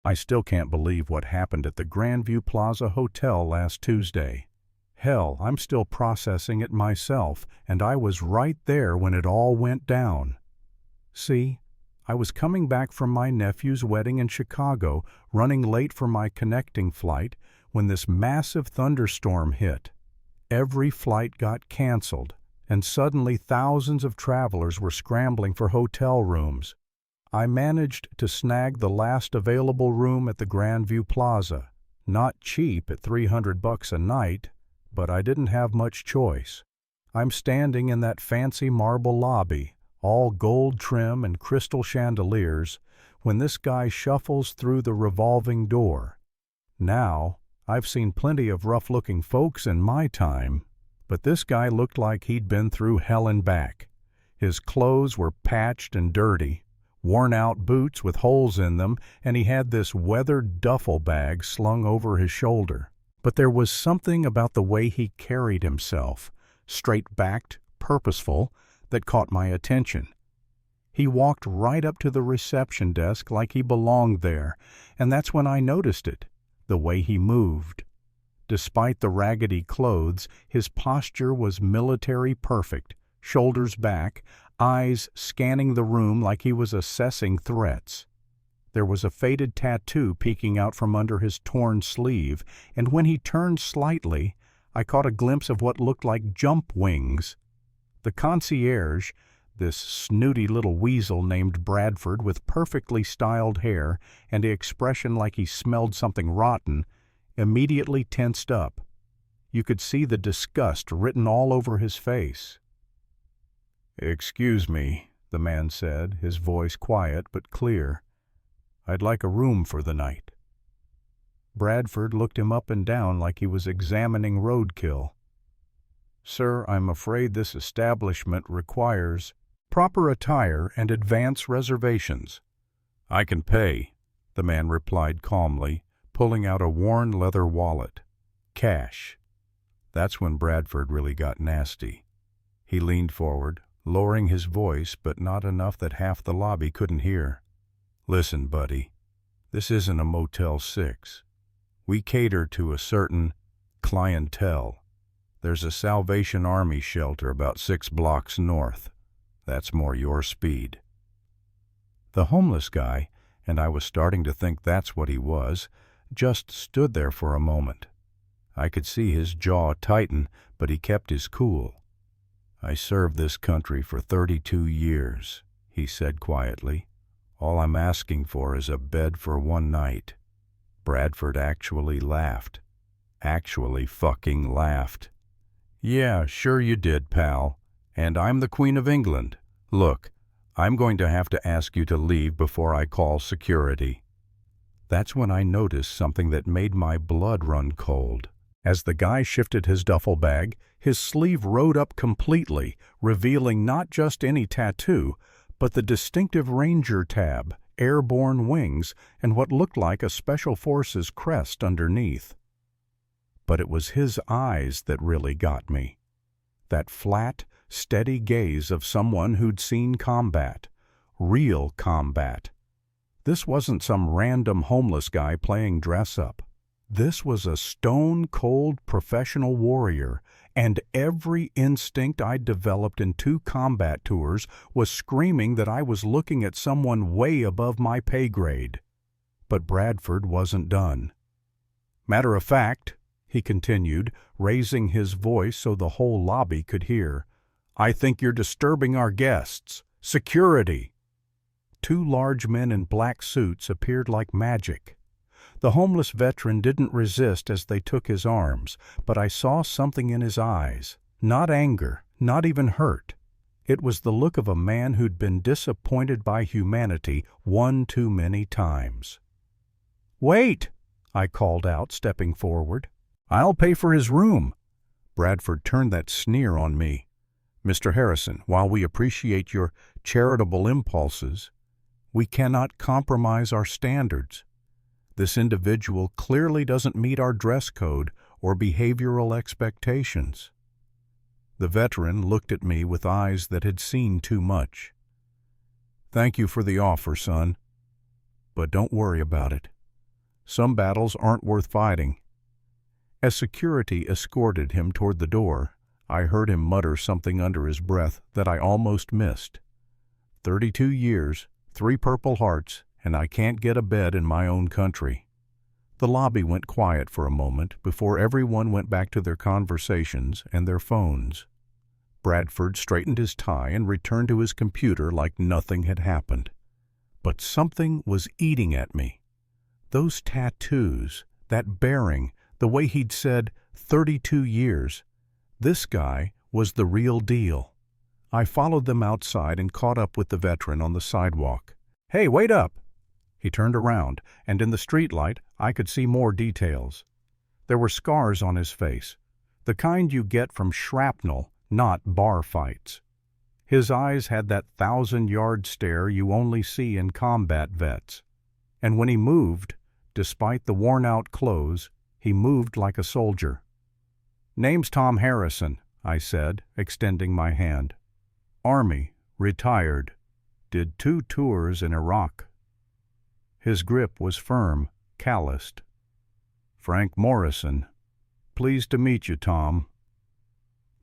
I still can't believe what happened at the Grandview Plaza Hotel last Tuesday. Hell, I'm still processing it myself, and I was right there when it all went down. See, I was coming back from my nephew's wedding in Chicago, running late for my connecting flight, when this massive thunderstorm hit. Every flight got canceled, and suddenly thousands of travelers were scrambling for hotel rooms. I managed to snag the last available room at the Grandview Plaza. Not cheap at $300 a night, but I didn't have much choice. I'm standing in that fancy marble lobby, all gold trim and crystal chandeliers, when this guy shuffles through the revolving door. Now, I've seen plenty of rough-looking folks in my time, but this guy looked like he'd been through hell and back. His clothes were patched and dirty, worn-out boots with holes in them, and he had this weathered duffel bag slung over his shoulder. But there was something about the way he carried himself, straight-backed, purposeful, that caught my attention. He walked right up to the reception desk like he belonged there, and that's when I noticed it, the way he moved. Despite the raggedy clothes, his posture was military perfect, shoulders back, eyes scanning the room like he was assessing threats. There was a faded tattoo peeking out from under his torn sleeve, and when he turned slightly, I caught a glimpse of what looked like jump wings. The concierge, this snooty little weasel named Bradford with perfectly styled hair and the expression like he smelled something rotten, immediately tensed up. You could see the disgust written all over his face. "Excuse me," the man said, his voice quiet but clear. "I'd like a room for the night." Bradford looked him up and down like he was examining roadkill. "Sir, I'm afraid this establishment requires proper attire and advance reservations." "I can pay," the man replied calmly, pulling out a worn leather wallet. "Cash." That's when Bradford really got nasty. He leaned forward, lowering his voice, but not enough that half the lobby couldn't hear. "Listen, buddy, this isn't a Motel 6. We cater to a certain clientele. There's a Salvation Army shelter about 6 blocks north. That's more your speed." The homeless guy, and I was starting to think that's what he was, just stood there for a moment. I could see his jaw tighten, but he kept his cool. "I served this country for 32 years, he said quietly. "All I'm asking for is a bed for one night." Bradford actually laughed. Actually fucking laughed. "Yeah, sure you did, pal. And I'm the Queen of England. Look, I'm going to have to ask you to leave before I call security." That's when I noticed something that made my blood run cold. As the guy shifted his duffel bag, his sleeve rode up completely, revealing not just any tattoo, but the distinctive Ranger tab, airborne wings, and what looked like a Special Forces crest underneath. But it was his eyes that really got me. That flat, steady gaze of someone who'd seen combat. Real combat. This wasn't some random homeless guy playing dress-up. This was a stone-cold professional warrior, and every instinct I'd developed in 2 combat tours was screaming that I was looking at someone way above my pay grade. But Bradford wasn't done. "Matter of fact," he continued, raising his voice so the whole lobby could hear, "I think you're disturbing our guests. Security!" 2 large men in black suits appeared like magic. The homeless veteran didn't resist as they took his arms, but I saw something in his eyes. Not anger, not even hurt. It was the look of a man who'd been disappointed by humanity one too many times. "Wait!" I called out, stepping forward. "I'll pay for his room." Bradford turned that sneer on me. "Mr. Harrison, while we appreciate your charitable impulses, we cannot compromise our standards. This individual clearly doesn't meet our dress code or behavioral expectations." The veteran looked at me with eyes that had seen too much. "Thank you for the offer, son. But don't worry about it. Some battles aren't worth fighting." As security escorted him toward the door, I heard him mutter something under his breath that I almost missed. 32 years, 3 Purple Hearts, and I can't get a bed in my own country. The lobby went quiet for a moment before everyone went back to their conversations and their phones. Bradford straightened his tie and returned to his computer like nothing had happened. But something was eating at me. Those tattoos, that bearing, the way he'd said 32 years. This guy was the real deal. I followed them outside and caught up with the veteran on the sidewalk. "Hey, wait up!" He turned around, and in the streetlight I could see more details. There were scars on his face, the kind you get from shrapnel, not bar fights. His eyes had that 1,000-yard stare you only see in combat vets. And when he moved, despite the worn-out clothes, he moved like a soldier. "Name's Tom Harrison," I said, extending my hand. "Army, retired. Did 2 tours in Iraq." His grip was firm, calloused. "Frank Morrison. Pleased to meet you, Tom."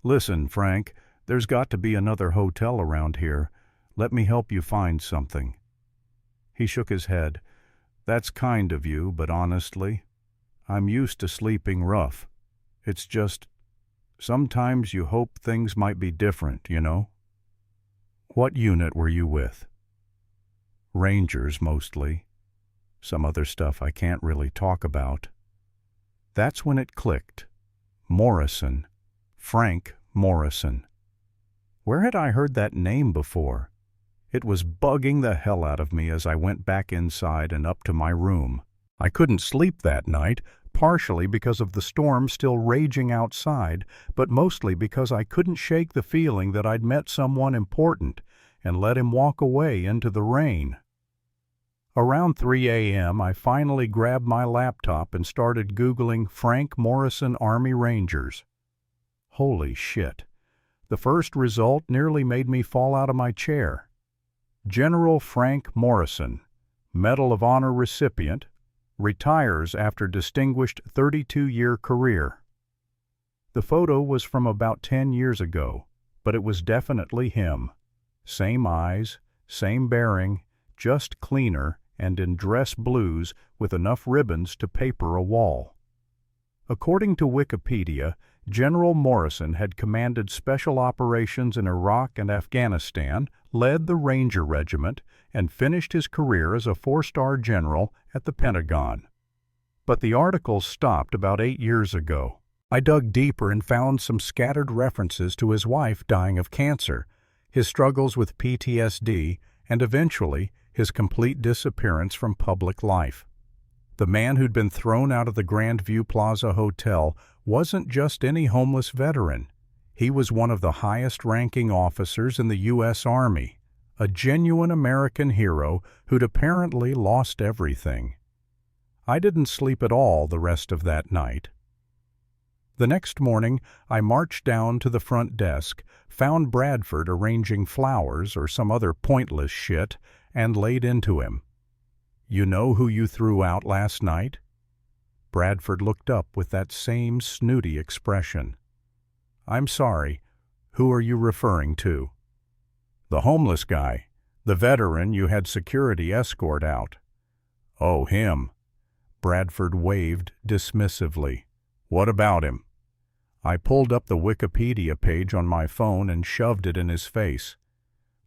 "Listen, Frank, there's got to be another hotel around here. Let me help you find something." He shook his head. "That's kind of you, but honestly, I'm used to sleeping rough. It's just, sometimes you hope things might be different, you know?" "What unit were you with?" "Rangers, mostly. Some other stuff I can't really talk about." That's when it clicked. Morrison. Frank Morrison. Where had I heard that name before? It was bugging the hell out of me as I went back inside and up to my room. I couldn't sleep that night, partially because of the storm still raging outside, but mostly because I couldn't shake the feeling that I'd met someone important and let him walk away into the rain. Around 3 a.m., I finally grabbed my laptop and started Googling Frank Morrison Army Rangers. Holy shit. The first result nearly made me fall out of my chair. General Frank Morrison, Medal of Honor recipient, retires after distinguished 32-year career. The photo was from about 10 years ago, but it was definitely him. Same eyes, same bearing, just cleaner and in dress blues with enough ribbons to paper a wall. According to Wikipedia, General Morrison had commanded special operations in Iraq and Afghanistan, led the Ranger Regiment, and finished his career as a 4-star general at the Pentagon. But the article stopped about 8 years ago. I dug deeper and found some scattered references to his wife dying of cancer, his struggles with PTSD, and eventually his complete disappearance from public life. The man who'd been thrown out of the Grandview Plaza Hotel wasn't just any homeless veteran. He was one of the highest-ranking officers in the U.S. Army, a genuine American hero who'd apparently lost everything. I didn't sleep at all the rest of that night. The next morning, I marched down to the front desk, found Bradford arranging flowers or some other pointless shit, and laid into him. "You know who you threw out last night?" Bradford looked up with that same snooty expression. "I'm sorry. Who are you referring to?" "The homeless guy, the veteran you had security escort out." "Oh, him." Bradford waved dismissively. "What about him?" I pulled up the Wikipedia page on my phone and shoved it in his face.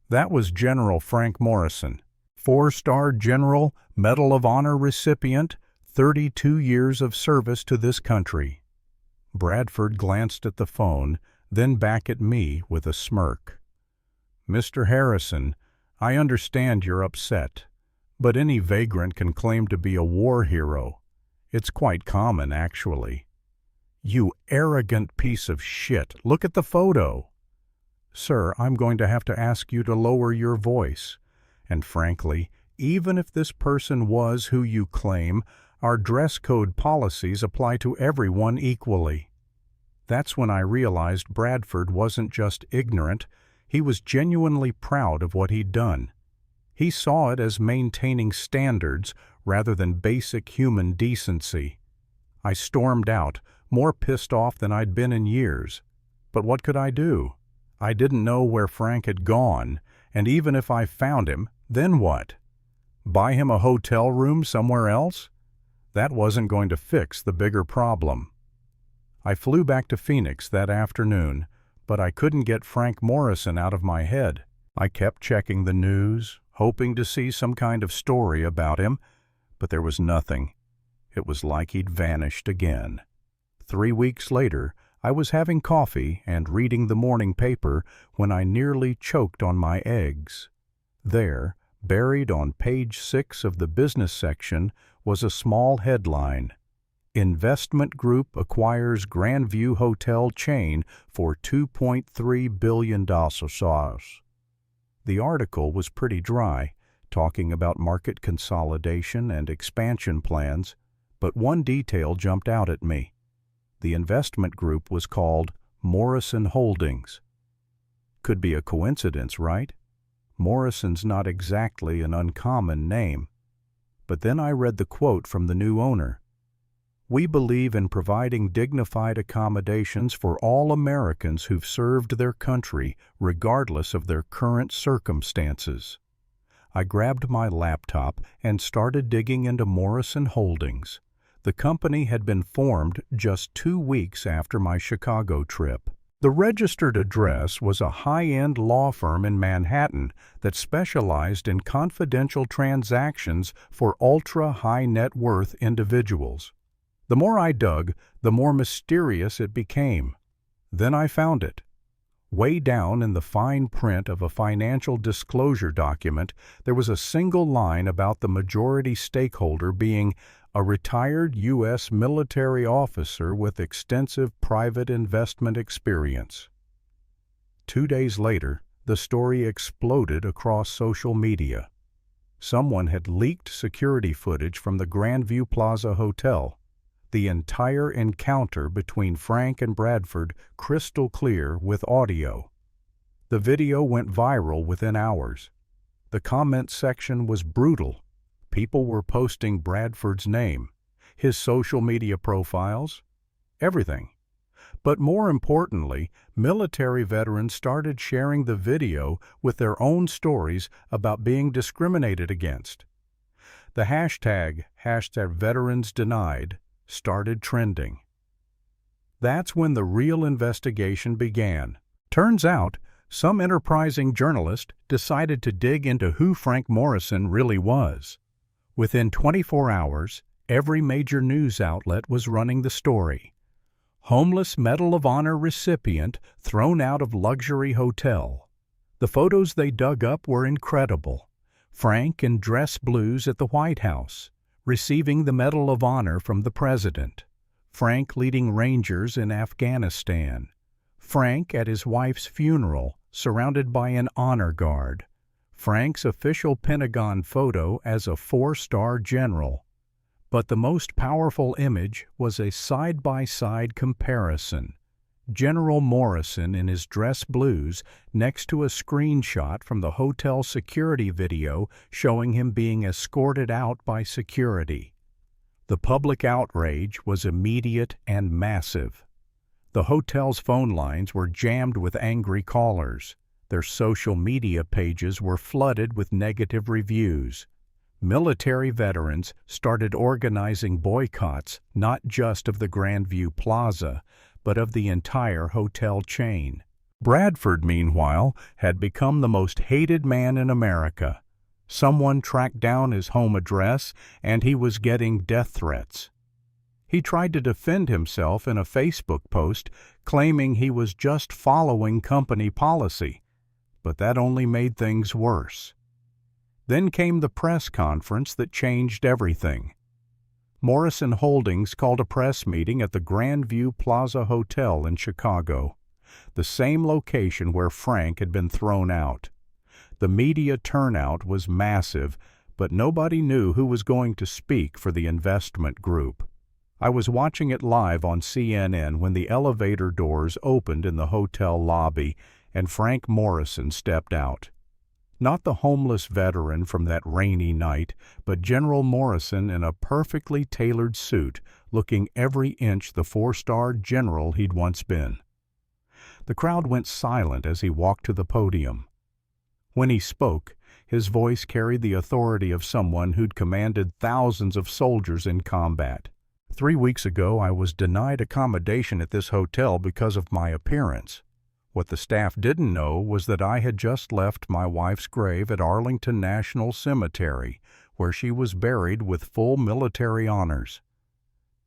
That was General Frank Morrison, 4-star general, Medal of Honor recipient, 32 years of service to this country. Bradford glanced at the phone, then back at me with a smirk. "Mr. Harrison, I understand you're upset, but any vagrant can claim to be a war hero. It's quite common, actually." "You arrogant piece of shit, look at the photo." "Sir, I'm going to have to ask you to lower your voice. And frankly, even if this person was who you claim, our dress code policies apply to everyone equally." That's when I realized Bradford wasn't just ignorant, he was genuinely proud of what he'd done. He saw it as maintaining standards rather than basic human decency. I stormed out, more pissed off than I'd been in years. But what could I do? I didn't know where Frank had gone, and even if I found him, then what? Buy him a hotel room somewhere else? That wasn't going to fix the bigger problem. I flew back to Phoenix that afternoon, but I couldn't get Frank Morrison out of my head. I kept checking the news, hoping to see some kind of story about him, but there was nothing. It was like he'd vanished again. 3 weeks later, I was having coffee and reading the morning paper when I nearly choked on my eggs. There, buried on page 6 of the business section, was a small headline: Investment Group acquires Grandview Hotel chain for $2.3 billion. The article was pretty dry, talking about market consolidation and expansion plans, but one detail jumped out at me. The investment group was called Morrison Holdings. Could be a coincidence, right? Morrison's not exactly an uncommon name. But then I read the quote from the new owner. "We believe in providing dignified accommodations for all Americans who've served their country, regardless of their current circumstances." I grabbed my laptop and started digging into Morrison Holdings. The company had been formed just 2 weeks after my Chicago trip. The registered address was a high-end law firm in Manhattan that specialized in confidential transactions for ultra-high net worth individuals. The more I dug, the more mysterious it became. Then I found it. Way down in the fine print of a financial disclosure document, there was a single line about the majority stakeholder being a retired U.S. military officer with extensive private investment experience. 2 days later, the story exploded across social media. Someone had leaked security footage from the Grandview Plaza Hotel. The entire encounter between Frank and Bradford crystal clear with audio. The video went viral within hours. The comment section was brutal. People were posting Bradford's name, his social media profiles, everything. But more importantly, military veterans started sharing the video with their own stories about being discriminated against. The hashtag #VeteransDenied started trending. That's when the real investigation began. Turns out, some enterprising journalist decided to dig into who Frank Morrison really was. Within 24 hours, every major news outlet was running the story. Homeless Medal of Honor recipient thrown out of luxury hotel. The photos they dug up were incredible. Frank in dress blues at the White House, receiving the Medal of Honor from the President. Frank leading Rangers in Afghanistan. Frank at his wife's funeral, surrounded by an honor guard. Frank's official Pentagon photo as a 4-star general. But the most powerful image was a side-by-side comparison. General Morrison in his dress blues next to a screenshot from the hotel security video showing him being escorted out by security. The public outrage was immediate and massive. The hotel's phone lines were jammed with angry callers. Their social media pages were flooded with negative reviews. Military veterans started organizing boycotts not just of the Grandview Plaza, but of the entire hotel chain. Bradford, meanwhile, had become the most hated man in America. Someone tracked down his home address, and he was getting death threats. He tried to defend himself in a Facebook post, claiming he was just following company policy. But that only made things worse. Then came the press conference that changed everything. Morrison Holdings called a press meeting at the Grandview Plaza Hotel in Chicago, the same location where Frank had been thrown out. The media turnout was massive, but nobody knew who was going to speak for the investment group. I was watching it live on CNN when the elevator doors opened in the hotel lobby and Frank Morrison stepped out. Not the homeless veteran from that rainy night, but General Morrison in a perfectly tailored suit, looking every inch the four-star general he'd once been. The crowd went silent as he walked to the podium. When he spoke, his voice carried the authority of someone who'd commanded thousands of soldiers in combat. 3 weeks ago, I was denied accommodation at this hotel because of my appearance. What the staff didn't know was that I had just left my wife's grave at Arlington National Cemetery, where she was buried with full military honors.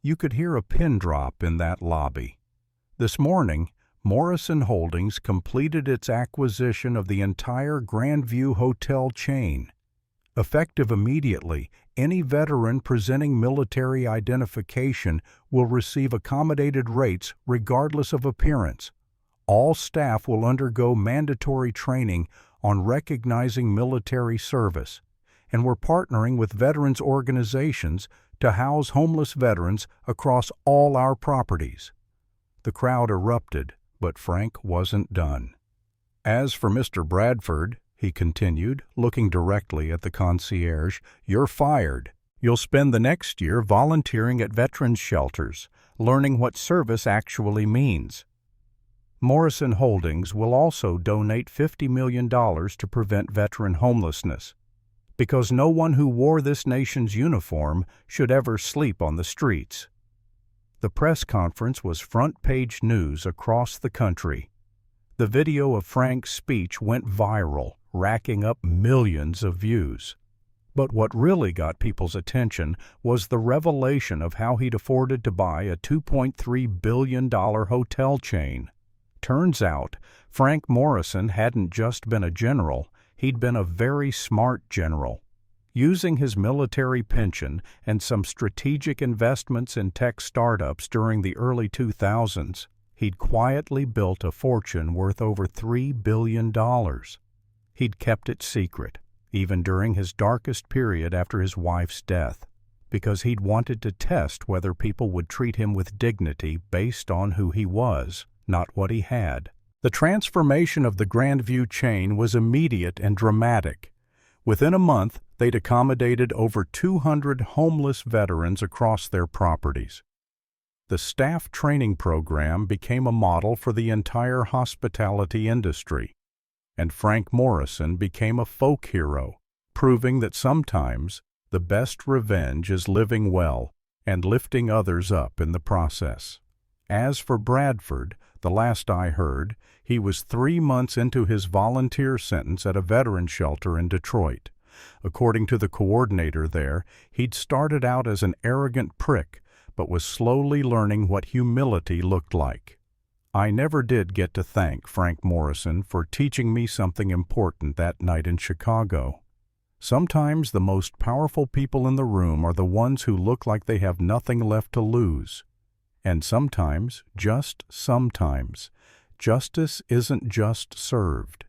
You could hear a pin drop in that lobby. This morning, Morrison Holdings completed its acquisition of the entire Grandview Hotel chain. Effective immediately, any veteran presenting military identification will receive accommodated rates regardless of appearance. All staff will undergo mandatory training on recognizing military service, and we're partnering with veterans organizations to house homeless veterans across all our properties. The crowd erupted, but Frank wasn't done. As for Mr. Bradford, he continued, looking directly at the concierge, you're fired. You'll spend the next year volunteering at veterans shelters, learning what service actually means. Morrison Holdings will also donate $50 million to prevent veteran homelessness, because no one who wore this nation's uniform should ever sleep on the streets. The press conference was front-page news across the country. The video of Frank's speech went viral, racking up millions of views. But what really got people's attention was the revelation of how he'd afforded to buy a $2.3 billion hotel chain. Turns out, Frank Morrison hadn't just been a general, he'd been a very smart general. Using his military pension and some strategic investments in tech startups during the early 2000s, he'd quietly built a fortune worth over $3 billion. He'd kept it secret, even during his darkest period after his wife's death, because he'd wanted to test whether people would treat him with dignity based on who he was, not what he had. The transformation of the Grandview chain was immediate and dramatic. Within a month, they'd accommodated over 200 homeless veterans across their properties. The staff training program became a model for the entire hospitality industry, and Frank Morrison became a folk hero, proving that sometimes the best revenge is living well and lifting others up in the process. As for Bradford, the last I heard, he was 3 months into his volunteer sentence at a veteran shelter in Detroit. According to the coordinator there, he'd started out as an arrogant prick, but was slowly learning what humility looked like. I never did get to thank Frank Morrison for teaching me something important that night in Chicago. Sometimes the most powerful people in the room are the ones who look like they have nothing left to lose. And sometimes, just sometimes, justice isn't just served.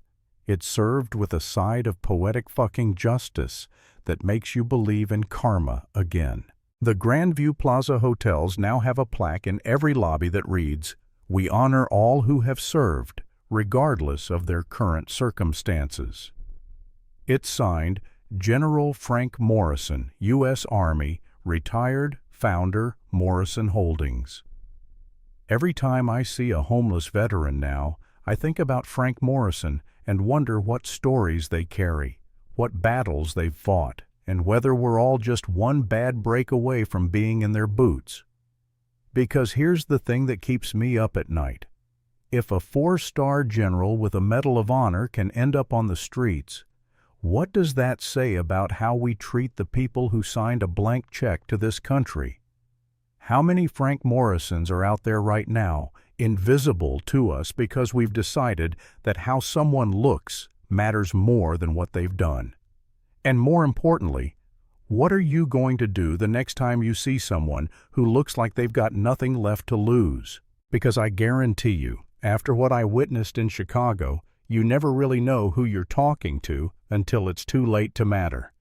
It's served with a side of poetic fucking justice that makes you believe in karma again. The Grandview Plaza hotels now have a plaque in every lobby that reads, "We honor all who have served, regardless of their current circumstances." It's signed General Frank Morrison, U.S. Army, retired, founder, Morrison Holdings. Every time I see a homeless veteran now, I think about Frank Morrison and wonder what stories they carry, what battles they've fought, and whether we're all just one bad break away from being in their boots. Because here's the thing that keeps me up at night. If a 4-star general with a Medal of Honor can end up on the streets, what does that say about how we treat the people who signed a blank check to this country? How many Frank Morrisons are out there right now, invisible to us because we've decided that how someone looks matters more than what they've done? And more importantly, what are you going to do the next time you see someone who looks like they've got nothing left to lose? Because I guarantee you, after what I witnessed in Chicago, you never really know who you're talking to until it's too late to matter.